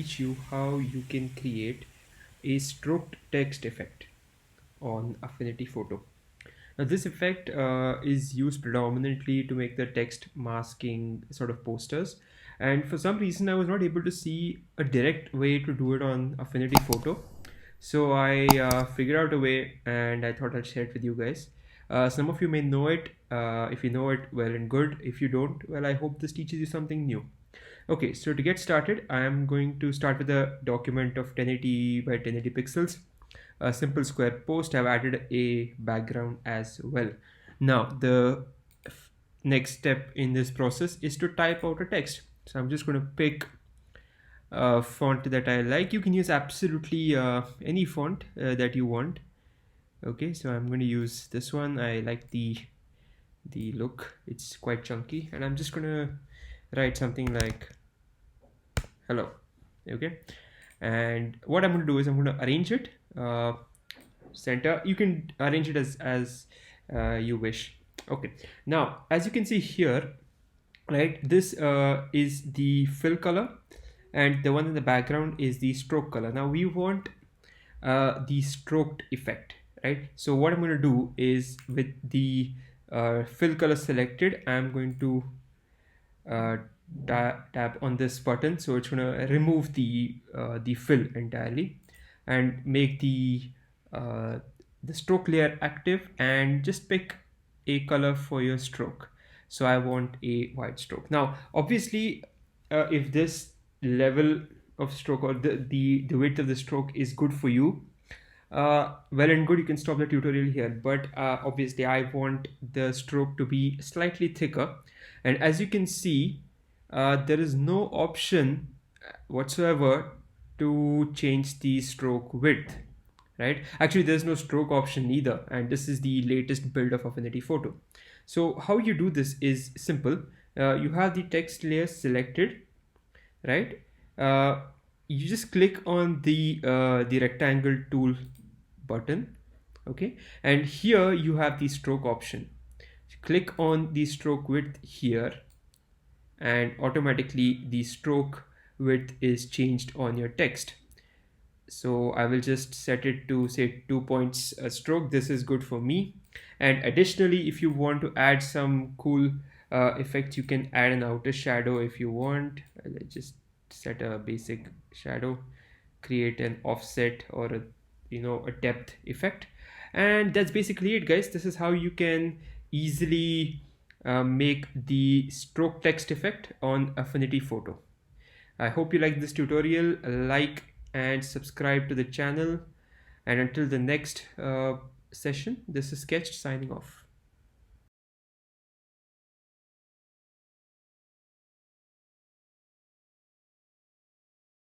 teach you how you can create a stroked text effect on Affinity Photo. Now, this effect is used predominantly to make the text masking sort of posters. And for some reason, I was not able to see a direct way to do it on Affinity Photo. So I figured out a way and I thought I'd share it with you guys. Some of you may know it. If you know it, well and good. If you don't, well, I hope this teaches you something new. Okay, so to get started, I am going to start with a document of 1080 by 1080 pixels, a simple square post. I've added a background as well. Now, the next step in this process is to type out a text. So I'm just going to pick a font that I like. You can use absolutely any font that you want. Okay, so I'm going to use this one. I like the look. It's quite chunky, and I'm just going to write something like hello. Okay, and what I'm going to do is I'm going to arrange it center. You can arrange it as you wish. Okay, now as you can see here, right, this is the fill color and the one in the background is the stroke color. Now we want the stroked effect, right? So what I'm going to do is with the fill color selected, I'm going to tap on this button, so it's going to remove the fill entirely and make the stroke layer active, and just pick a color for your stroke. So I want a white stroke. Now obviously if this level of stroke or the width of the stroke is good for you, well and good, you can stop the tutorial here, but obviously I want the stroke to be slightly thicker, and as you can see there is no option whatsoever to change the stroke width, right? Actually there's no stroke option either, and this is the latest build of Affinity Photo. So how you do this is simple. You have the text layer selected, right? You just click on the rectangle tool button, okay, and here you have the stroke option. Click on the stroke width here, and automatically the stroke width is changed on your text. So I will just set it to say 2 points a stroke. This is good for me. And additionally, if you want to add some cool effects, you can add an outer shadow if you want. Let's just set a basic shadow, create an offset or a depth effect, and that's basically it, guys. This is how you can easily make the stroke text effect on Affinity Photo. I hope you like this tutorial. Like and subscribe to the channel, and until the next session, this is Sketched signing off.